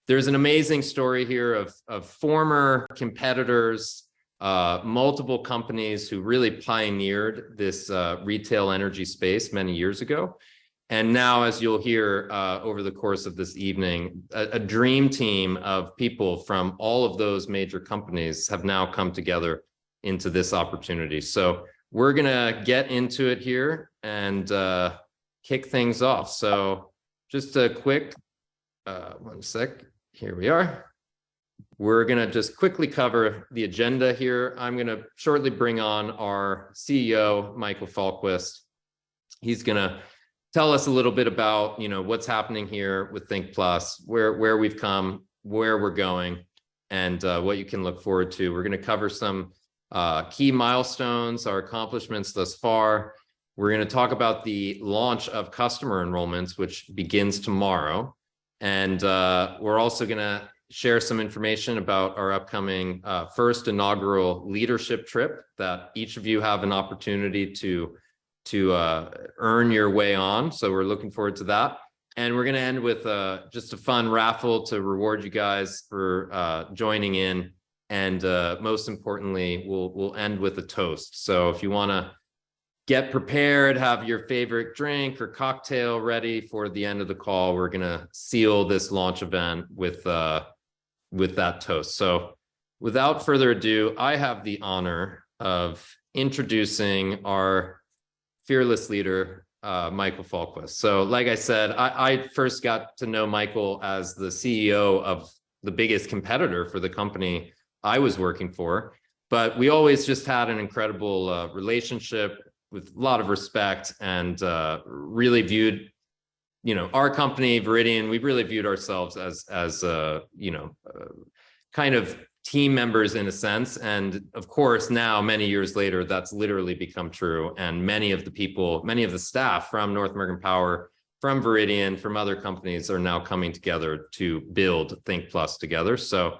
there's an amazing story here of former competitors, multiple companies who really pioneered this retail energy space many years ago. And now, as you'll hear over the course of this evening, a dream team of people from all of those major companies have now come together into this opportunity. So we're going to get into it here and kick things off. So just a quick, one sec, here we are. We're going to just quickly cover the agenda here. I'm going to shortly bring on our CEO, Michael Falkquist. He's going to tell us a little bit about, what's happening here with Think Plus, where we've come, where we're going, and what you can look forward to. We're going to cover some key milestones, our accomplishments thus far. We're going to talk about the launch of customer enrollments, which begins tomorrow. And we're also going to share some information about our upcoming first inaugural leadership trip that each of you have an opportunity to earn your way on. So we're looking forward to that. And we're going to end with just a fun raffle to reward you guys for joining in. And most importantly, we'll end with a toast. So if you want to get prepared, have your favorite drink or cocktail ready for the end of the call, we're going to seal this launch event with that toast. So without further ado, I have the honor of introducing our fearless leader, Michael Falkquist. So like I said, I first got to know Michael as the CEO of the biggest competitor for the company I was working for, but we always just had an incredible relationship with a lot of respect, and really viewed, our company, Viridian, we really viewed ourselves as kind of team members in a sense. And of course, now, many years later, that's literally become true. And many of the staff from North American Power, from Viridian, from other companies are now coming together to build Think Plus together. So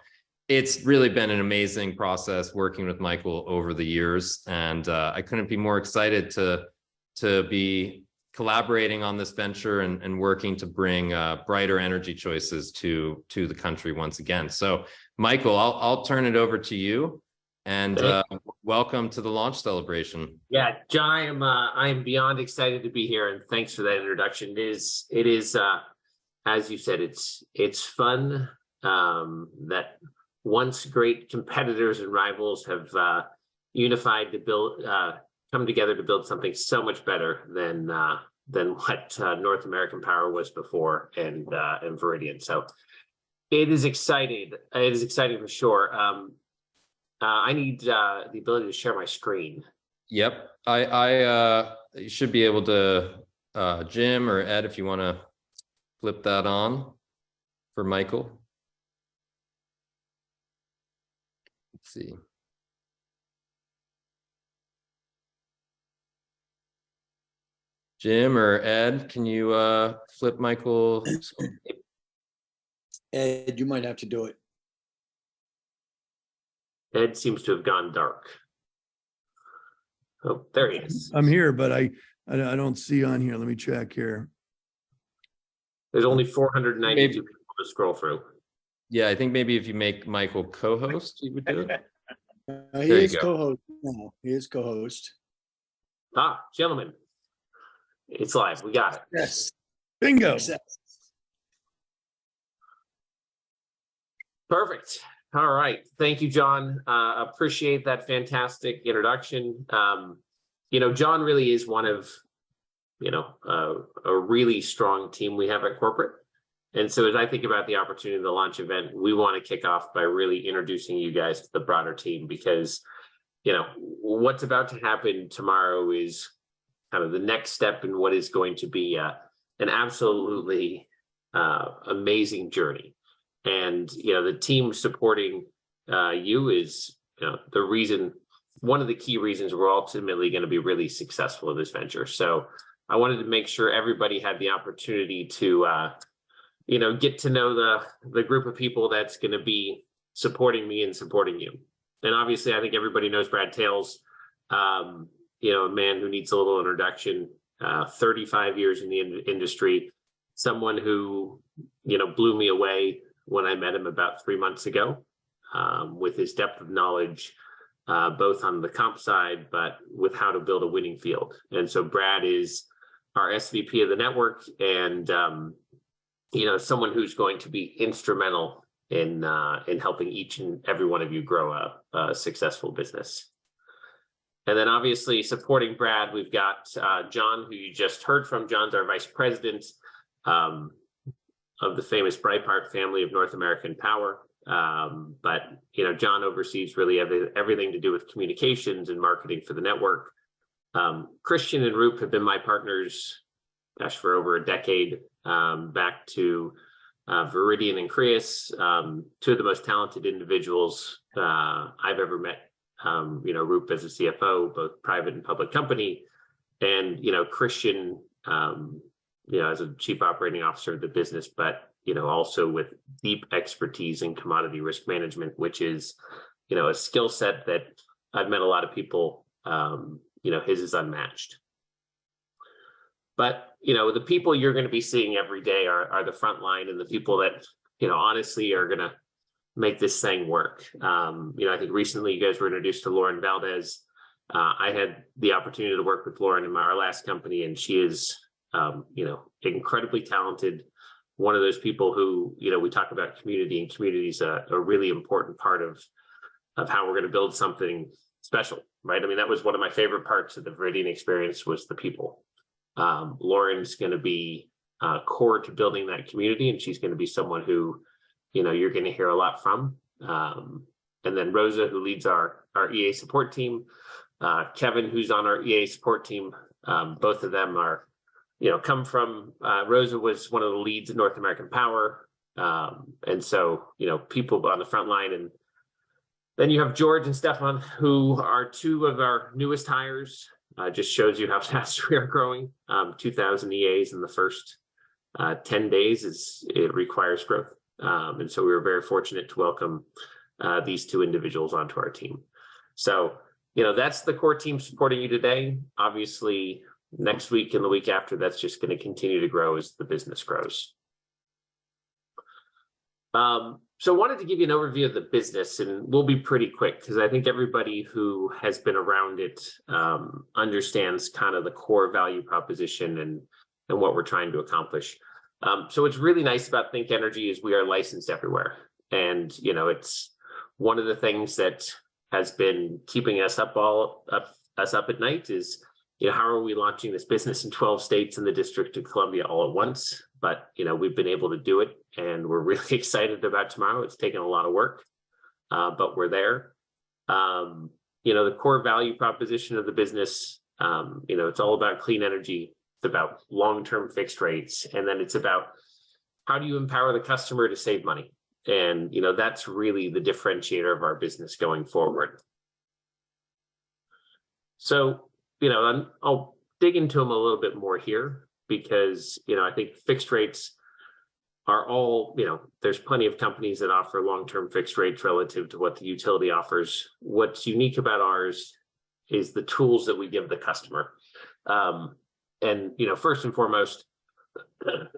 it's really been an amazing process working with Michael over the years. And I couldn't be more excited to be collaborating on this venture and working to bring brighter energy choices to the country once again. So Michael, I'll turn it over to you, and welcome to the launch celebration. Yeah, John, I am beyond excited to be here, and thanks for that introduction. It is as you said, it's fun that once great competitors and rivals have unified to build, come together to build something so much better than what North American Power was before, and Viridian. So it is exciting. It is exciting for sure. I need the ability to share my screen. Yep, I you should be able to, Jim or Ed, if you want to flip that on for Michael. Let's see. Jim or Ed, can you flip Michael? Ed, you might have to do it. Ed seems to have gone dark. Oh, there he is. I'm here, but I don't see on here. Let me check here. There's only 492 people to scroll through. Yeah, I think maybe if you make Michael co-host, you would do it. He is co-host now. He is co-host. Ah, gentlemen, it's live. We got it. Yes. Bingo. Perfect. All right. Thank you, John. Appreciate that fantastic introduction. John really is one of, a really strong team we have at corporate. And so as I think about the opportunity of the launch event, we want to kick off by really introducing you guys to the broader team, because, what's about to happen tomorrow is kind of the next step in what is going to be an absolutely amazing journey. And, the team supporting you is, the reason, one of the key reasons we're ultimately going to be really successful in this venture. So I wanted to make sure everybody had the opportunity to, get to know the group of people that's going to be supporting me and supporting you. And obviously, I think everybody knows Brad Tales, a man who needs a little introduction, 35 years in the industry, someone who, blew me away when I met him about 3 months ago, with his depth of knowledge, both on the comp side, but with how to build a winning field. And so Brad is our SVP of the network, and someone who's going to be instrumental in helping each and every one of you grow a successful business. And then obviously supporting Brad, we've got John, who you just heard from. John's our vice president of the famous Breitbart family of North American Power. But John oversees really everything to do with communications and marketing for the network. Christian and Roop have been my partners, for over a decade, back to Viridian and Creus, two of the most talented individuals I've ever met. Roop as a CFO, both private and public company, and Christian, as a chief operating officer of the business, but also with deep expertise in commodity risk management, which is a skill set that I've met a lot of people. His is unmatched. But the people you're going to be seeing every day are the front line, and the people that honestly are going to make this thing work. I think recently you guys were introduced to Lauren Valdez. I had the opportunity to work with Lauren in our last company, and she is, incredibly talented. One of those people who, we talk about community, and community is a really important part of how we're going to build something special, right? I mean, that was one of my favorite parts of the Viridian experience, was the people. Lauren's going to be core to building that community, and she's going to be someone who you're going to hear a lot from. And then Rosa, who leads our EA support team, Kevin, who's on our EA support team. Both of them are, come from, Rosa was one of the leads at North American Power. And so, people on the front line. And then you have George and Stefan, who are two of our newest hires. Just shows you how fast we are growing. 2,000 EAs in the first 10 days it requires growth. And so we were very fortunate to welcome these two individuals onto our team. So, that's the core team supporting you today. Obviously, next week and the week after, that's just going to continue to grow as the business grows. So I wanted to give you an overview of the business, and we'll be pretty quick because I think everybody who has been around it understands kind of the core value proposition and what we're trying to accomplish. So what's really nice about Think Energy is we are licensed everywhere. And, it's one of the things that has been keeping us up at night is, how are we launching this business in 12 states in the District of Columbia all at once? But, we've been able to do it, and we're really excited about tomorrow. It's taken a lot of work, but we're there. The core value proposition of the business, it's all about clean energy. It's about long-term fixed rates. And then it's about how do you empower the customer to save money? And, that's really the differentiator of our business going forward. So, I'll dig into them a little bit more here because, I think fixed rates are all, there's plenty of companies that offer long-term fixed rates relative to what the utility offers. What's unique about ours is the tools that we give the customer. And, first and foremost,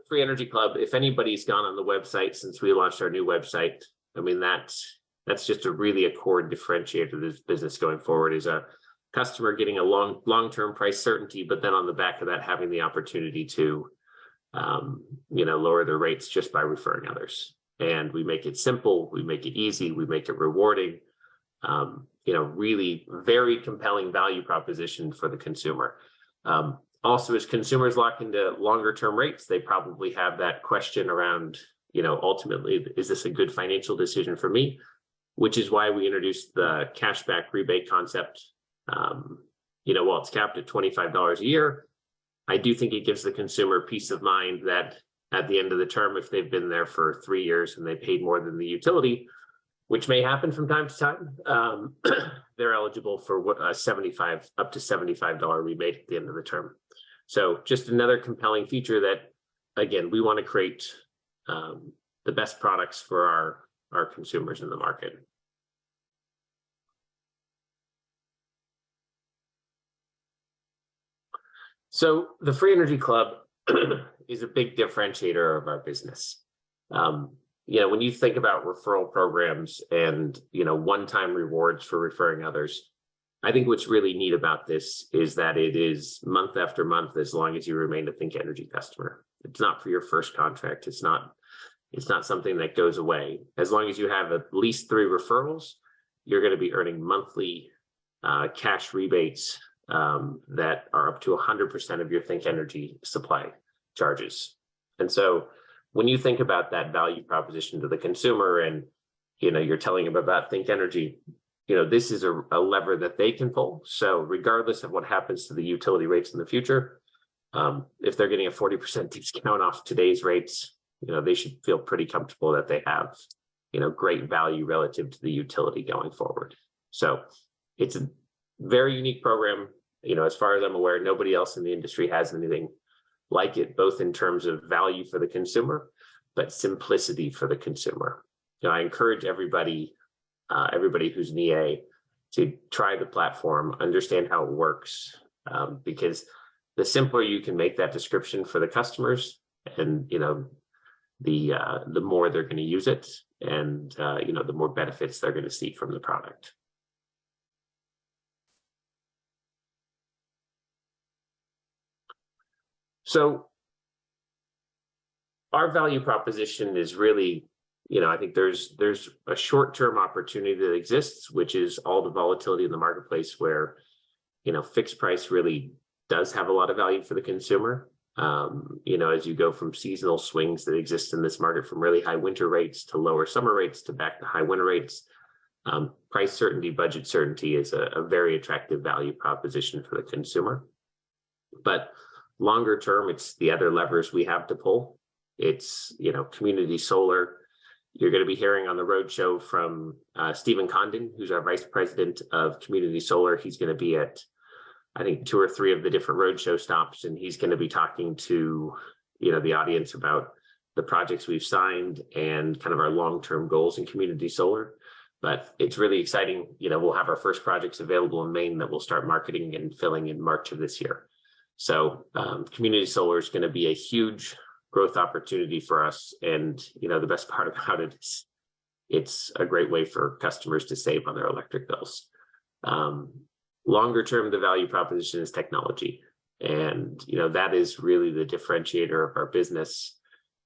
Free Energy Club, if anybody's gone on the website since we launched our new website, I mean, that's just a core differentiator of this business going forward, is a customer getting a long-term price certainty, but then on the back of that, having the opportunity to, lower their rates just by referring others. And we make it simple, we make it easy, we make it rewarding, really very compelling value proposition for the consumer. Also, as consumers lock into longer term rates, they probably have that question around, ultimately, is this a good financial decision for me? Which is why we introduced the cashback rebate concept. While it's capped at $25 a year, I do think it gives the consumer peace of mind that at the end of the term, if they've been there for 3 years and they paid more than the utility, which may happen from time to time, they're eligible for up to $75 rebate at the end of the term. So just another compelling feature that, again, we want to create the best products for our consumers in the market. So the Free Energy Club is a big differentiator of our business. when you think about referral programs and, one-time rewards for referring others, I think what's really neat about this is that it is month after month, as long as you remain a Think Energy customer. It's not for your first contract. It's not something that goes away. As long as you have at least 3 referrals, you're going to be earning monthly cash rebates that are up to 100% of your Think Energy supply charges. And so when you think about that value proposition to the consumer and, you're telling them about Think Energy, this is a lever that they can pull. So regardless of what happens to the utility rates in the future, if they're getting a 40% discount off today's rates, they should feel pretty comfortable that they have, great value relative to the utility going forward. So it's a very unique program. As far as I'm aware, nobody else in the industry has anything like it, both in terms of value for the consumer, but simplicity for the consumer. I encourage everybody who's an EA to try the platform, understand how it works, because the simpler you can make that description for the customers, and the more they're going to use it, and the more benefits they're going to see from the product. So our value proposition is really, I think there's a short-term opportunity that exists, which is all the volatility in the marketplace where, fixed price really does have a lot of value for the consumer. As you go from seasonal swings that exist in this market, from really high winter rates to lower summer rates to back to high winter rates, price certainty, budget certainty is a very attractive value proposition for the consumer. But longer term, it's the other levers we have to pull. It's, community solar. You're going to be hearing on the roadshow from Stephen Condon, who's our Vice President of Community Solar. He's going to be at, I think, 2 or 3 of the different roadshow stops, and he's going to be talking to, the audience about the projects we've signed and kind of our long-term goals in community solar. But it's really exciting. We'll have our first projects available in Maine that we'll start marketing and filling in March of this year. So community solar is going to be a huge growth opportunity for us. And, the best part about it is it's a great way for customers to save on their electric bills. Longer term, the value proposition is technology. And, that is really the differentiator of our business.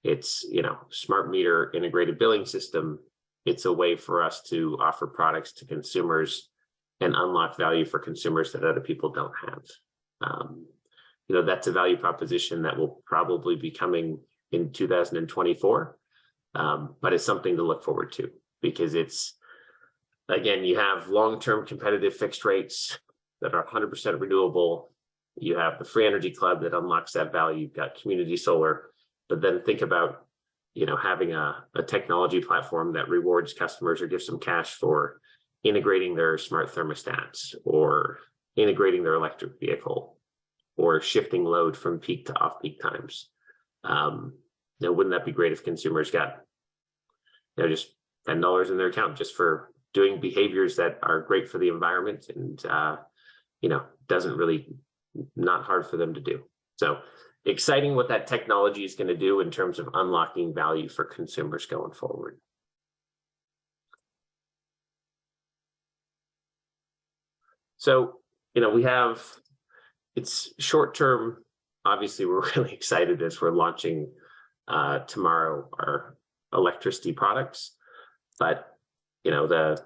It's, smart meter integrated billing system. It's a way for us to offer products to consumers and unlock value for consumers that other people don't have. That's a value proposition that will probably be coming in 2024, but it's something to look forward to, because it's, again, you have long-term competitive fixed rates that are 100% renewable. You have the Free Energy Club that unlocks that value. You've got community solar, but then think about, having a technology platform that rewards customers or gives them cash for integrating their smart thermostats or integrating their electric vehicle, or shifting load from peak to off-peak times. Wouldn't that be great if consumers got, just $10 in their account just for doing behaviors that are great for the environment and, doesn't really, not hard for them to do. So exciting what that technology is going to do in terms of unlocking value for consumers going forward. So, we have, it's short term. Obviously, we're really excited as we're launching tomorrow our electricity products. But, the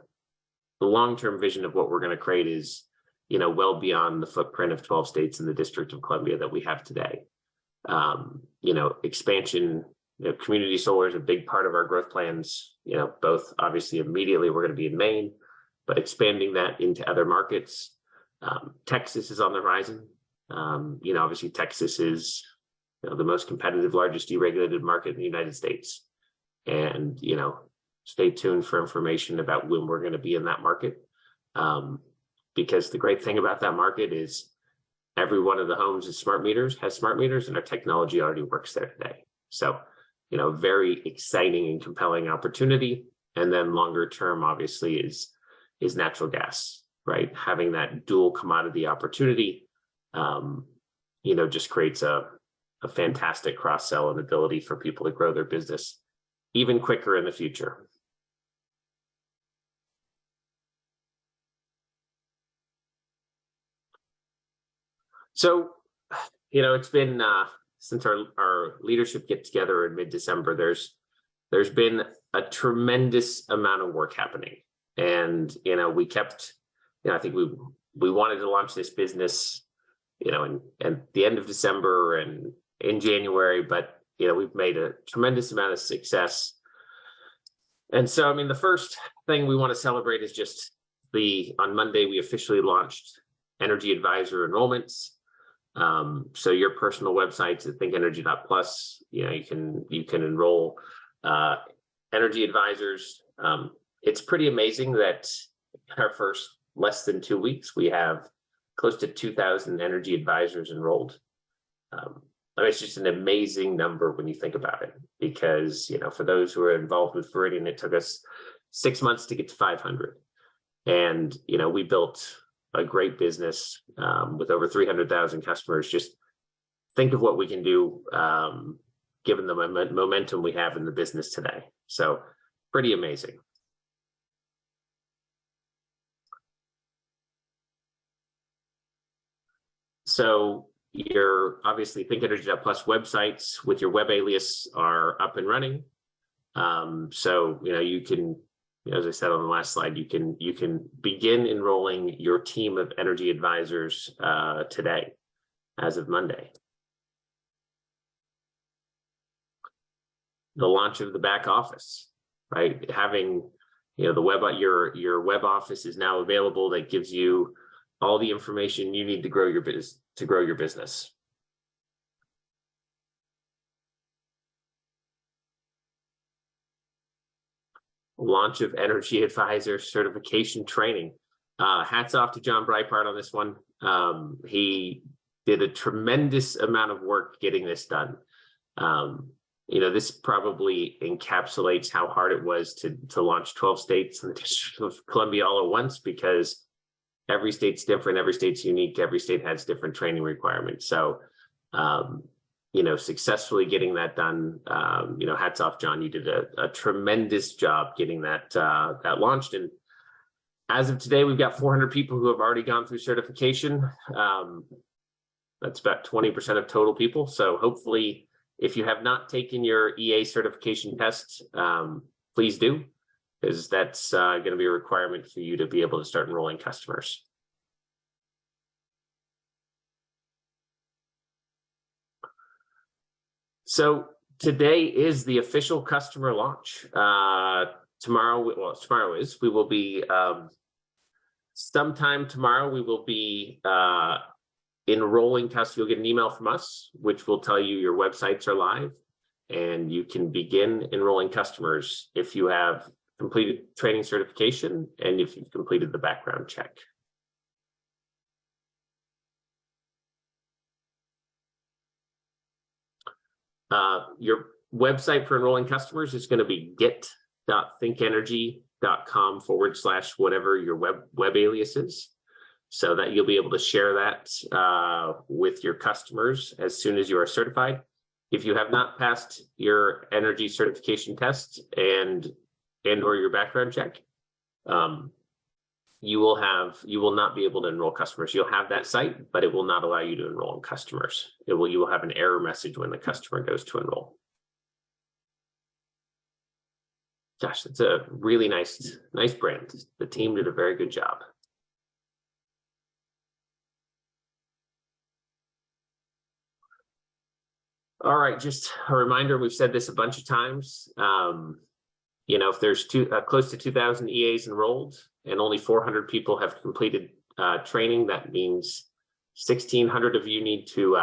long-term vision of what we're going to create is, well beyond the footprint of 12 states in the District of Columbia that we have today. Expansion, community solar is a big part of our growth plans, both obviously immediately we're going to be in Maine, but expanding that into other markets. Texas is on the horizon. Obviously Texas is the most competitive, largest deregulated market in the United States. And, stay tuned for information about when we're going to be in that market. Because the great thing about that market is every one of the homes has smart meters, and our technology already works there today. So, very exciting and compelling opportunity. And then longer term, obviously, is natural gas, right? Having that dual commodity opportunity, just creates a fantastic cross-sell and ability for people to grow their business even quicker in the future. So, it's been since our leadership get together in mid-December, there's been a tremendous amount of work happening. And, we kept, I think we wanted to launch this business, in the end of December and in January, but, we've made a tremendous amount of success. And so, the first thing we want to celebrate is just on Monday, we officially launched Energy Advisor enrollments. So your personal websites at thinkenergy.plus, you can enroll energy advisors. It's pretty amazing that in our first less than 2 weeks, we have close to 2,000 energy advisors enrolled. It's just an amazing number when you think about it, because, for those who are involved with Viridian, it took us 6 months to get to 500. And, we built a great business with over 300,000 customers. Just think of what we can do given the momentum we have in the business today. So pretty amazing. So your obviously thinkenergy.plus websites with your web alias are up and running. So you can, as I said on the last slide, you can begin enrolling your team of energy advisors today, as of Monday. The launch of the back office, right? Having the your web office is now available. That gives you all the information you need to grow your business. Launch of Energy Advisor certification training. Hats off to John Breitbart on this one. He did a tremendous amount of work getting this done. This probably encapsulates how hard it was to launch 12 states in the District of Columbia all at once, because every state's different, every state's unique, every state has different training requirements. So, successfully getting that done, hats off, John. You did a tremendous job getting that launched. And as of today, we've got 400 people who have already gone through certification. That's about 20% of total people. So hopefully, if you have not taken your EA certification test, please do, because that's going to be a requirement for you to be able to start enrolling customers. So today is the official customer launch. We will be sometime tomorrow. We will be enrolling customers. You'll get an email from us, which will tell you your websites are live, and you can begin enrolling customers if you have completed training certification and if you've completed the background check. Your website for enrolling customers is going to be get.thinkenergy.com/whatever your web alias is, so that you'll be able to share that with your customers as soon as you are certified. If you have not passed your energy certification test and or your background check, you will not be able to enroll customers. You'll have that site, but it will not allow you to enroll customers. You will have an error message when the customer goes to enroll. Gosh, that's a really nice brand. The team did a very good job. All right, just a reminder, we've said this a bunch of times. If there's close to 2,000 EAs enrolled and only 400 people have completed training, that means 1,600 of you need to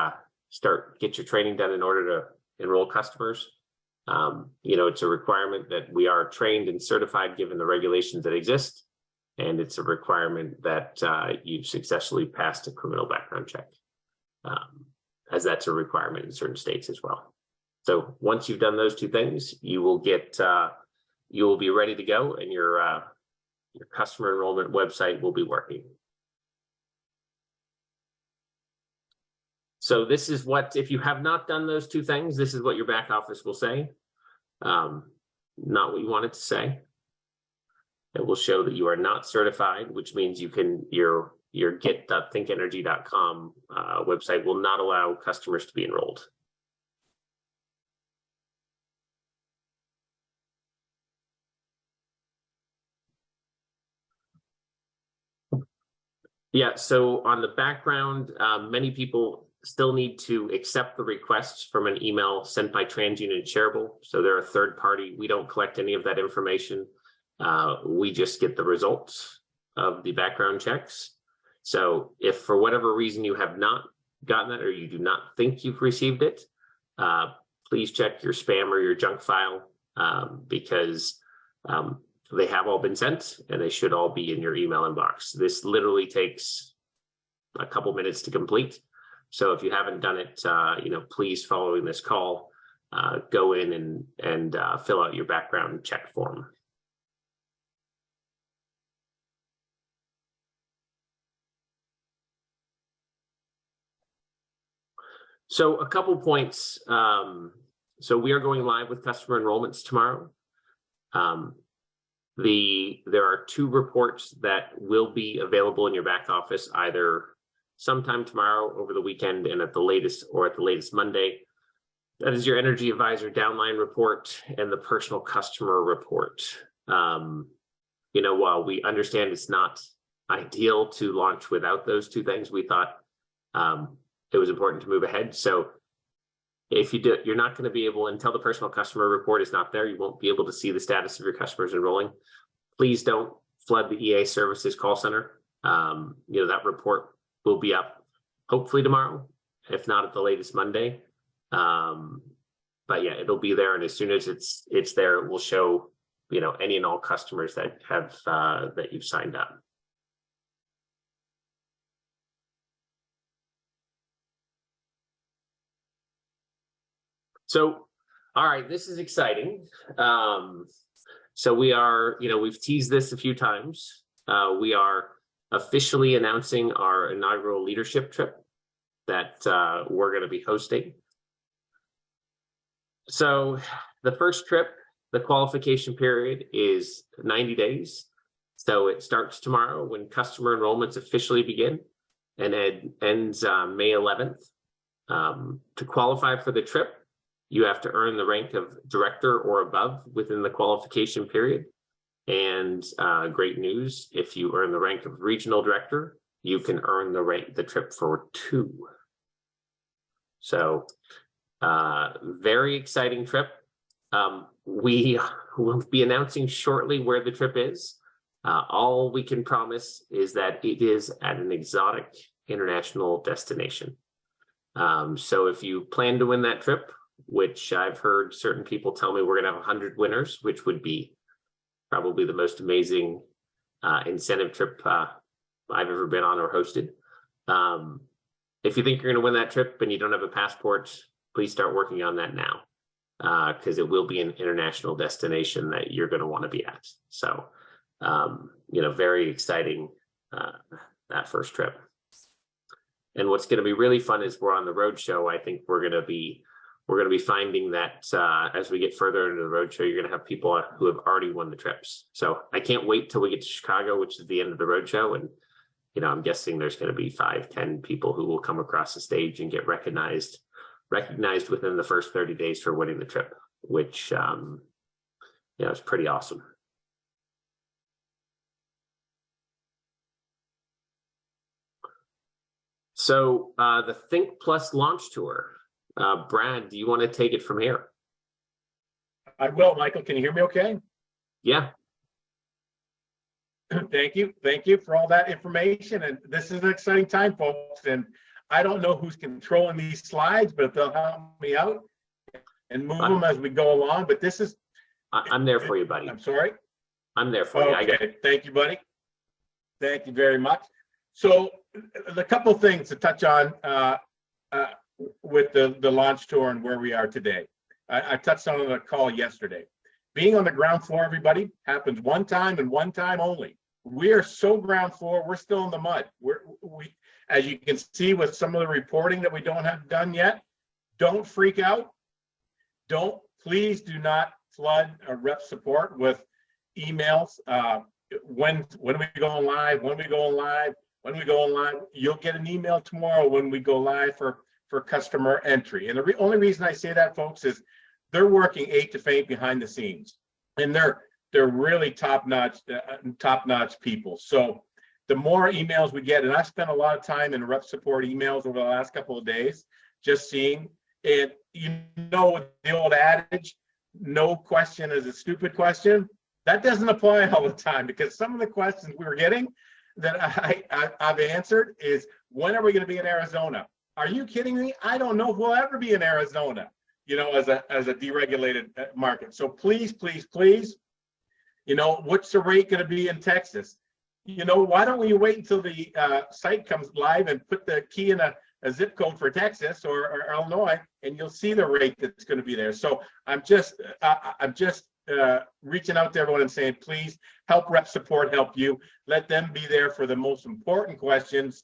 get your training done in order to enroll customers. It's a requirement that we are trained and certified given the regulations that exist, and it's a requirement that you've successfully passed a criminal background check, as that's a requirement in certain states as well. So once you've done those two things, you will be ready to go, and your customer enrollment website will be working. So this is what, if you have not done those two things, this is what your back office will say. not what you wanted to say. It will show that you are not certified, which means you can your get.thinkenergy.com website will not allow customers to be enrolled. Yeah, so on the background, many people still need to accept the requests from an email sent by TransUnion Shareable. So they're a third party. We don't collect any of that information. We just get the results of the background checks. So if for whatever reason you have not gotten that or you do not think you've received it, please check your spam or your junk file because they have all been sent and they should all be in your email inbox. This literally takes a couple minutes to complete. So if you haven't done it, please following this call, go in and fill out your background check form. So a couple points. So we are going live with customer enrollments tomorrow. There are 2 reports that will be available in your back office either sometime tomorrow, over the weekend, and at the latest Monday. That is your Energy Advisor downline report and the personal customer report. While we understand it's not ideal to launch without those 2 things, we thought it was important to move ahead. So if you do, you're not going to be able, until the personal customer report is not there, you won't be able to see the status of your customers enrolling. Please don't flood the EA Services call center. That report will be up hopefully tomorrow, if not at the latest Monday. But yeah, it'll be there, and as soon as it's there, it will show any and all customers that have that you've signed up. So, all right, this is exciting. So we are, we've teased this a few times. We are officially announcing our inaugural leadership trip that we're going to be hosting. So the first trip, the qualification period is 90 days. So it starts tomorrow when customer enrollments officially begin, and it ends May 11th. To qualify for the trip, you have to earn the rank of director or above within the qualification period. And great news, if you earn the rank of regional director, you can earn the trip for 2. So very exciting trip. We will be announcing shortly where the trip is. All we can promise is that it is at an exotic international destination. So if you plan to win that trip, which I've heard certain people tell me we're going to have 100 winners, which would be probably the most amazing incentive trip I've ever been on or hosted. If you think you're going to win that trip and you don't have a passport, please start working on that now, because it will be an international destination that you're going to want to be at. So, very exciting, that first trip. And what's going to be really fun is we're on the road show. I think we're going to be finding that as we get further into the roadshow, you're going to have people who have already won the trips. So I can't wait till we get to Chicago, which is the end of the roadshow. And, I'm guessing there's going to be 5-10 people who will come across the stage and get recognized within the first 30 days for winning the trip, which, is pretty awesome. So the Think Plus launch tour. Brad, do you want to take it from here? I will, Michael. Can you hear me okay? Yeah. Thank you. Thank you for all that information. And this is an exciting time, folks. And I don't know who's controlling these slides, but if they'll help me out and move them as we go along. But this is... I'm there for you, buddy. I'm sorry? I'm there for you. Okay. Thank you, buddy. Thank you very much. So a couple of things to touch on with the launch tour and where we are today. I touched on the call yesterday. Being on the ground floor, everybody, happens one time and one time only. We are so ground floor, we're still in the mud. We, as you can see with some of the reporting that we don't have done yet, don't freak out. Please do not flood rep support with emails. When are we going live? When are we going live? When are we going live? You'll get an email tomorrow when we go live for customer entry. And the only reason I say that, folks, is they're working 8 to 8 behind the scenes, and they're really top-notch people. So the more emails we get, and I've spent a lot of time in rep support emails over the last couple of days, just seeing, and you know the old adage, no question is a stupid question. That doesn't apply all the time, because some of the questions we were getting that I've answered is, when are we going to be in Arizona? Are you kidding me? I don't know if we'll ever be in Arizona, you know, as a deregulated market. So please, please, please, you know, what's the rate going to be in Texas? You know, why don't we wait until the site comes live and put the key in a zip code for Texas or Illinois, and you'll see the rate that's going to be there. So I'm just reaching out to everyone and saying, please help rep support help you. Let them be there for the most important questions,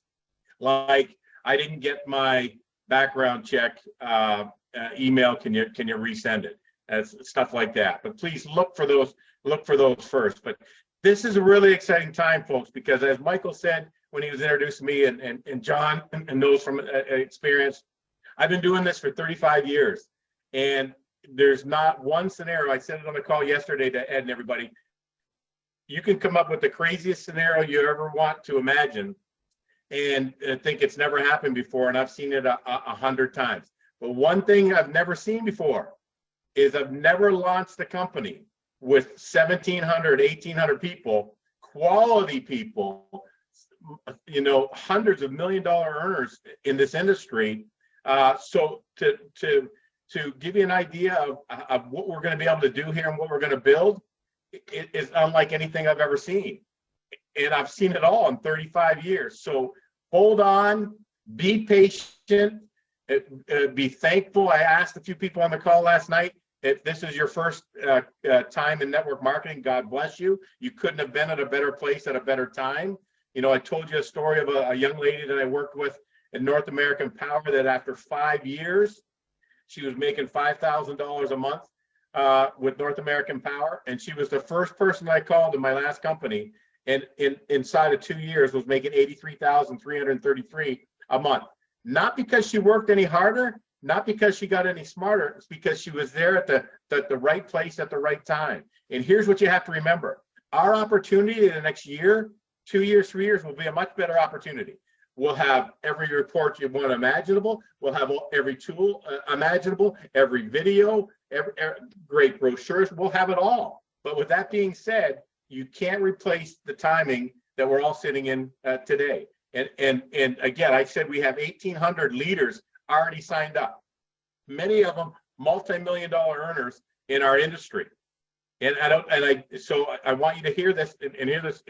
like, I didn't get my background check email. Can you resend it? As stuff like that. But please look for those first. But this is a really exciting time, folks, because as Michael said when he was introducing me, and John and knows from experience, I've been doing this for 35 years, and there's not one scenario. I said it on the call yesterday to Ed and everybody. You can come up with the craziest scenario you ever want to imagine, and think it's never happened before, and I've seen it 100 times. But one thing I've never seen before is I've never launched a company with 1,700, 1,800 people, quality people, you know, hundreds of million-dollar earners in this industry. So to give you an idea of what we're going to be able to do here and what we're going to build, it is unlike anything I've ever seen. And I've seen it all in 35 years. So hold on, be patient, be thankful. I asked a few people on the call last night, if this is your first time in network marketing, God bless you. You couldn't have been at a better place at a better time. You know, I told you a story of a young lady that I worked with in North American Power that after 5 years, she was making $5,000 a month with North American Power. And she was the first person I called in my last company, and inside of 2 years was making $83,333 a month. Not because she worked any harder, not because she got any smarter, it's because she was there at the right place at the right time. And here's what you have to remember. Our opportunity in the next year, 2 years, 3 years will be a much better opportunity. We'll have every report you want imaginable. We'll have every tool imaginable, every video, every great brochures. We'll have it all. But with that being said, you can't replace the timing that we're all sitting in today. And again, I said we have 1,800 leaders already signed up. Many of them multi-million-dollar earners in our industry. So I want you to hear this and hear this.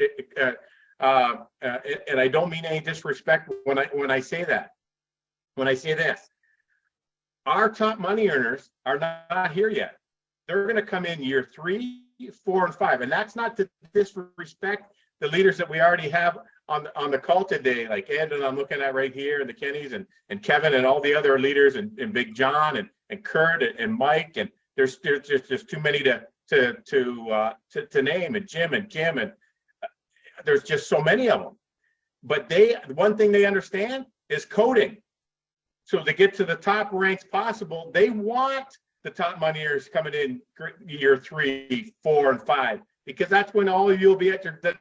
And I don't mean any disrespect when I say that. When I say this, our top money earners are not here yet. They're going to come in year 3, 4, and 5, and that's not to disrespect the leaders that we already have on the call today, like Ed, and I'm looking at right here, and the Kennys and Kevin and all the other leaders, and Big John and Kurt and Mike, and there's just too many to name, and Jim and Kim, and there's just so many of them. But one thing they understand is coding. So to get to the top ranks possible, they want the top money earners coming in year 3, 4, and 5, because that's when all of you will be at the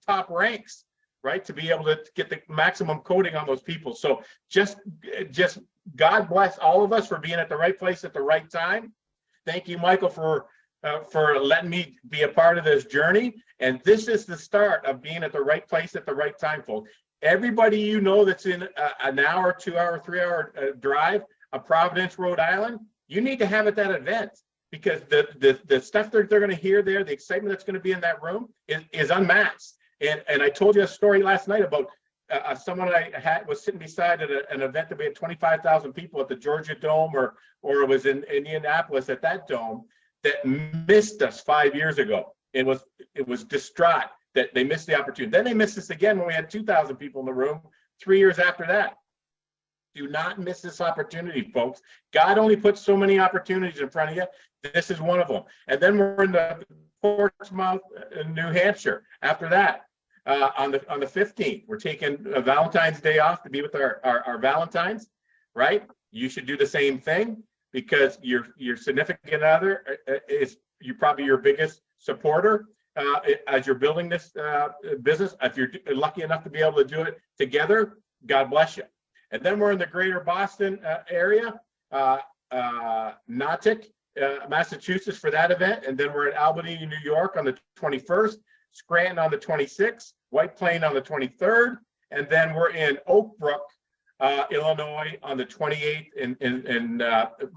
top ranks, right? To be able to get the maximum coding on those people. So just God bless all of us for being at the right place at the right time. Thank you, Michael, for letting me be a part of this journey. And this is the start of being at the right place at the right time, folks. Everybody you know that's in an hour, 2 hour, 3 hour drive of Providence, Rhode Island, you need to have at that event, because the stuff they're going to hear there, the excitement that's going to be in that room is unmatched. And I told you a story last night about someone I was sitting beside at an event that we had 25,000 people at the Georgia Dome, or it was in Indianapolis at that dome, that missed us 5 years ago. It was distraught that they missed the opportunity. Then they missed us again when we had 2,000 people in the room 3 years after that. Do not miss this opportunity, folks. God only puts so many opportunities in front of you. This is one of them. And then we're in the Portsmouth, New Hampshire. After that, on the 15th, we're taking a Valentine's Day off to be with our Valentines, right? You should do the same thing, because your significant other is probably your biggest supporter as you're building this business. If you're lucky enough to be able to do it together, God bless you. And then we're in the greater Boston area, Natick, Massachusetts for that event. And then we're at Albany, New York on the 21st, Scranton on the 26th, White Plain on the 23rd. And then we're in Oak Brook, Illinois on the 28th and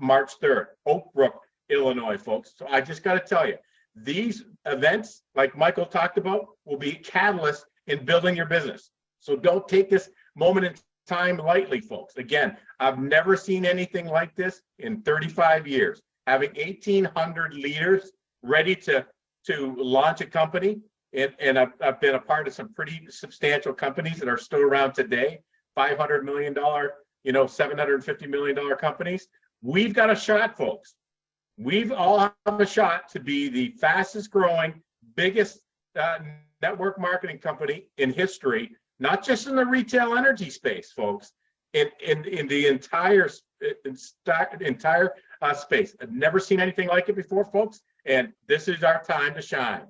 March 3rd, Oak Brook, Illinois, folks. So I just got to tell you, these events, like Michael talked about, will be catalysts in building your business. So don't take this moment in time lightly, folks. Again, I've never seen anything like this in 35 years. Having 1,800 leaders ready to launch a company, and I've been a part of some pretty substantial companies that are still around today, $500 million, $750 million companies. We've got a shot, folks. We've all have a shot to be the fastest growing, biggest network marketing company in history, not just in the retail energy space, folks, in the entire space. I've never seen anything like it before, folks, and this is our time to shine.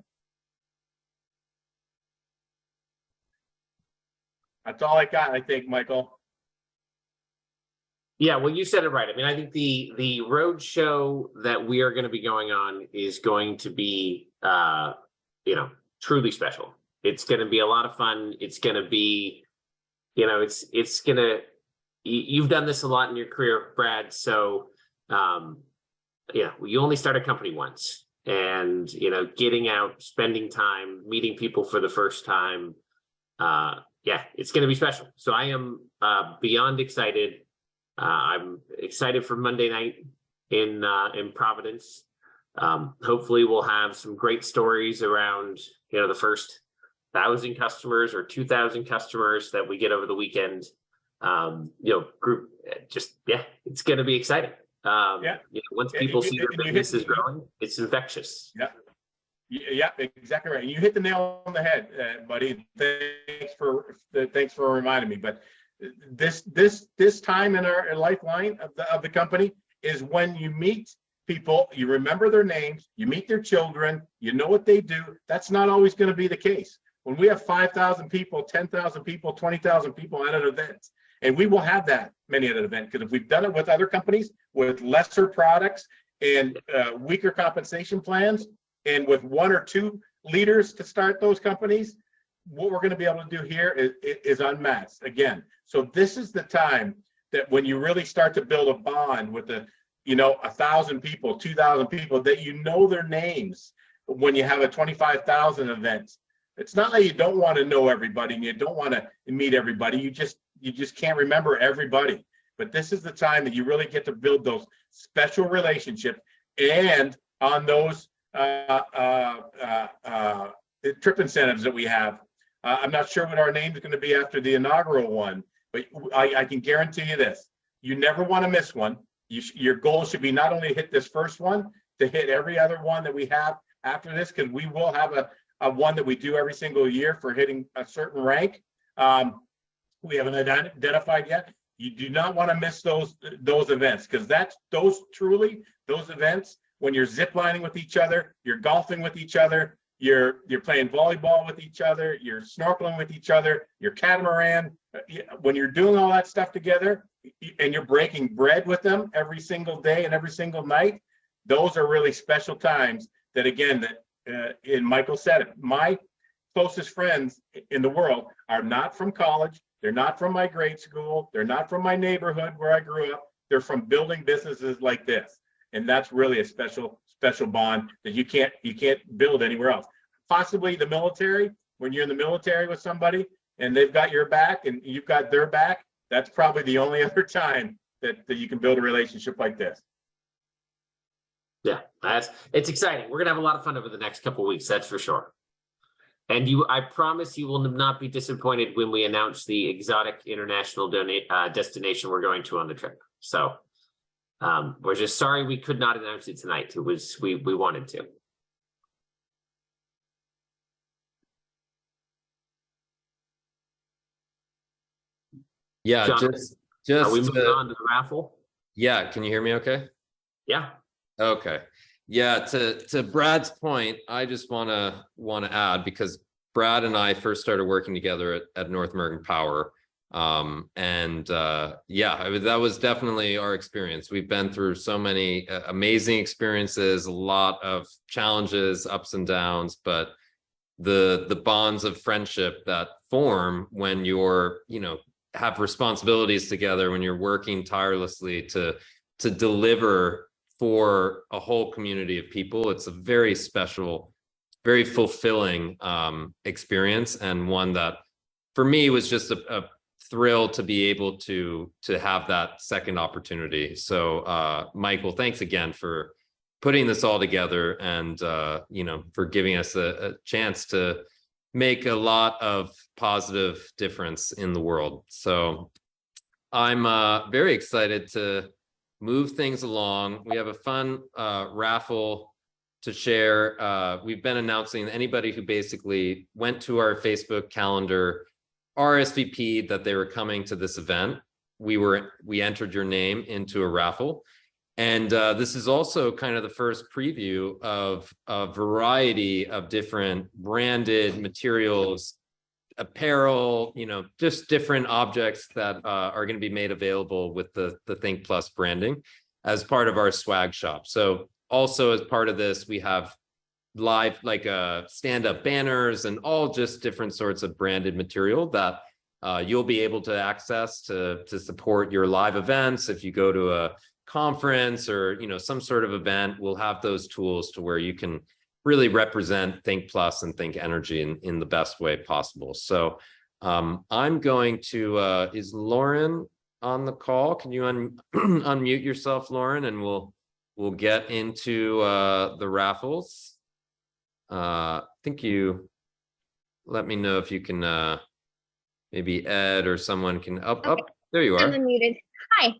That's all I got, I think, Michael. Yeah, well, you said it right. I mean, I think the road show that we are going to be going on is going to be, truly special. It's going to be a lot of fun. It's going to be, it's going to, you've done this a lot in your career, Brad. So, you only start a company once, and, getting out, spending time, meeting people for the first time. It's going to be special. So I am beyond excited. I'm excited for Monday night in Providence. Hopefully we'll have some great stories around, the first 1,000 customers or 2,000 customers that we get over the weekend. Group, it's going to be exciting. Once people see your business is growing, it's infectious. Yeah, exactly right. You hit the nail on the head, buddy. Thanks for reminding me. But this time in our lifeline of the company is when you meet people, you remember their names, you meet their children, you know what they do. That's not always going to be the case. When we have 5,000 people, 10,000 people, 20,000 people at an event, and we will have that many at an event, because if we've done it with other companies with lesser products and weaker compensation plans, and with one or two leaders to start those companies, what we're going to be able to do here is unmatched again. So this is the time that when you really start to build a bond with 1,000 people, 2,000 people, that their names when you have a 25,000 event. It's not like you don't want to know everybody and you don't want to meet everybody. You just can't remember everybody. But this is the time that you really get to build those special relationships, and on those trip incentives that we have. I'm not sure what our name is going to be after the inaugural one, but I can guarantee you this: you never want to miss one. Your goal should be not only to hit this first one, to hit every other one that we have after this, because we will have a one that we do every single year for hitting a certain rank. We haven't identified yet. You do not want to miss those events, because those events, when you're ziplining with each other, you're golfing with each other, you're playing volleyball with each other, you're snorkeling with each other, you're catamaran. When you're doing all that stuff together and you're breaking bread with them every single day and every single night, those are really special times that, again, and Michael said it, my closest friends in the world are not from college. They're not from my grade school. They're not from my neighborhood where I grew up. They're from building businesses like this. And that's really a special bond that you can't build anywhere else. Possibly the military, when you're in the military with somebody and they've got your back and you've got their back, that's probably the only other time that you can build a relationship like this. Yeah, it's exciting. We're gonna have a lot of fun over the next couple of weeks, that's for sure. And I promise you will not be disappointed when we announce the exotic international destination we're going to on the trip. So We're just sorry we could not announce it tonight. It was we wanted to. Yeah, John, just are we moving on to the raffle? Yeah, can you hear me okay? Yeah. Okay. Yeah, to Brad's point, I just wanna add, because Brad and I first started working together at North American Power. That was definitely our experience. We've been through so many amazing experiences, a lot of challenges, ups and downs, but the bonds of friendship that form when you're, have responsibilities together, when you're working tirelessly to deliver for a whole community of people, it's a very special, very fulfilling experience, and one that for me was just a thrill to be able to have that second opportunity. So Michael, thanks again for putting this all together, and for giving us a chance to make a lot of positive difference in the world. So I'm very excited to move things along. We have a fun raffle to share. We've been announcing anybody who basically went to our Facebook calendar, RSVP'd that they were coming to this event. We entered your name into a raffle. And this is also kind of the first preview of a variety of different branded materials, apparel, just different objects that are going to be made available with the Think Plus branding as part of our swag shop. So also as part of this, we have live stand-up banners and all just different sorts of branded material that you'll be able to access to support your live events. If you go to a conference or some sort of event, we'll have those tools to where you can really represent Think Plus and Think Energy in the best way possible. So I'm going to is Lauren on the call? Can you unmute yourself, Lauren, and we'll get into the raffles. I think you let me know if you can maybe Ed or someone can up there you are. I'm unmuted. Hi.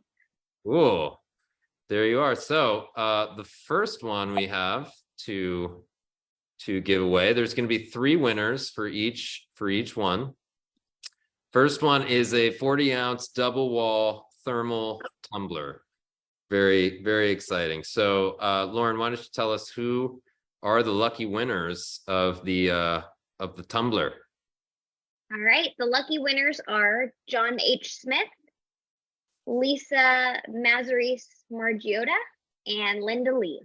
Cool. There you are. So the first one we have to give away, there's going to be 3 winners for each one. First one is a 40-ounce double wall thermal tumbler. Very, very exciting. So Lauren, why don't you tell us who are the lucky winners of the tumbler? All right. The lucky winners are John H. Smith, Lisa Mazaris Margiota, and Linda Lee.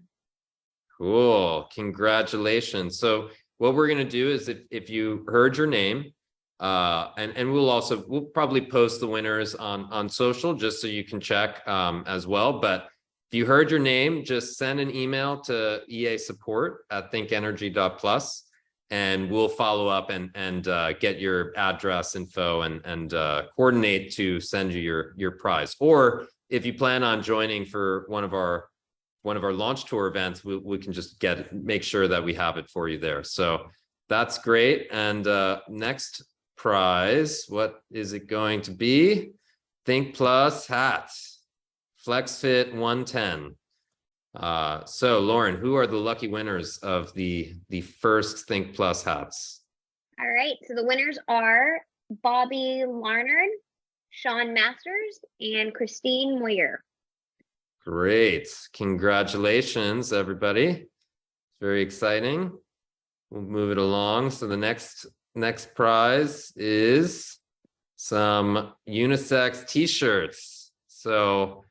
Cool. Congratulations. So what we're going to do is if you heard your name, and we'll probably post the winners on social just so you can check as well. But if you heard your name, just send an email to easupport@thinkenergy.plus, and we'll follow up and get your address info and coordinate to send you your prize. Or if you plan on joining for one of our launch tour events, we can just make sure that we have it for you there. So that's great. And next prize, what is it going to be? Think Plus hats, FlexFit 110. So Lauren, who are the lucky winners of the first Think Plus hats? All right. So the winners are Bobby Larnard, Sean Masters, and Christine Moyer. Great. Congratulations, everybody. It's very exciting. We'll move it along. So the next prize is some unisex t-shirts. So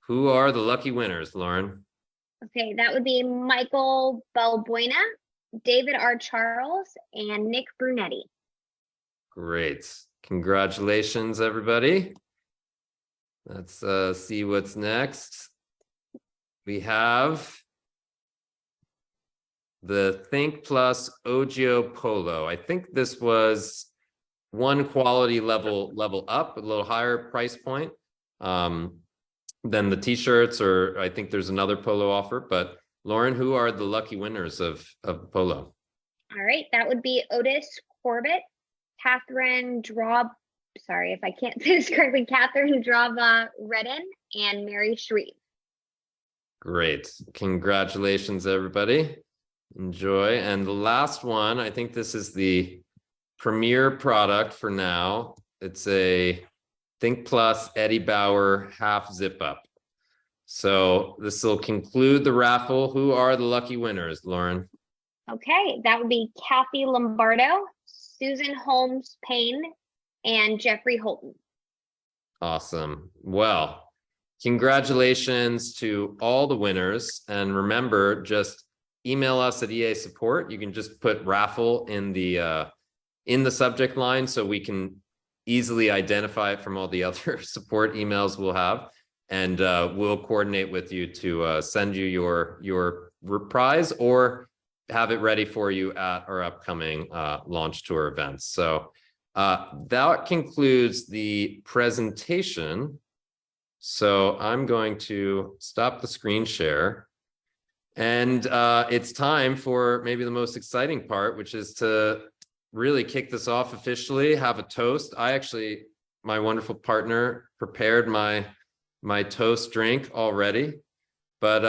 who are the lucky winners, Lauren? Okay, that would be Michael Balbuena, David R. Charles, and Nick Brunetti. Great. Congratulations, everybody. Let's see what's next. We have the Think Plus Ogio Polo. I think this was one quality level up, a little higher price point than the t-shirts, or I think there's another polo offer. But Lauren, who are the lucky winners of polo? All right, that would be Otis Corbett, Catherine Draub, sorry if I can't say this correctly, Catherine Drava Redden, and Mary Shreve. Great. Congratulations, everybody. Enjoy. And the last one, I think this is the premier product for now. It's a Think Plus Eddie Bauer half zip up. So this will conclude the raffle. Who are the lucky winners, Lauren? Okay, that would be Kathy Lombardo, Susan Holmes Payne, and Jeffrey Holton. Awesome. Well, congratulations to all the winners. And remember, just email us at EA Support. You can just put raffle in the subject line so we can easily identify it from all the other support emails we'll have. And we'll coordinate with you to send you your prize or have it ready for you at our upcoming launch tour events. So that concludes the presentation. So I'm going to stop the screen share. And it's time for maybe the most exciting part, which is to really kick this off officially, have a toast. My wonderful partner prepared my toast drink already, but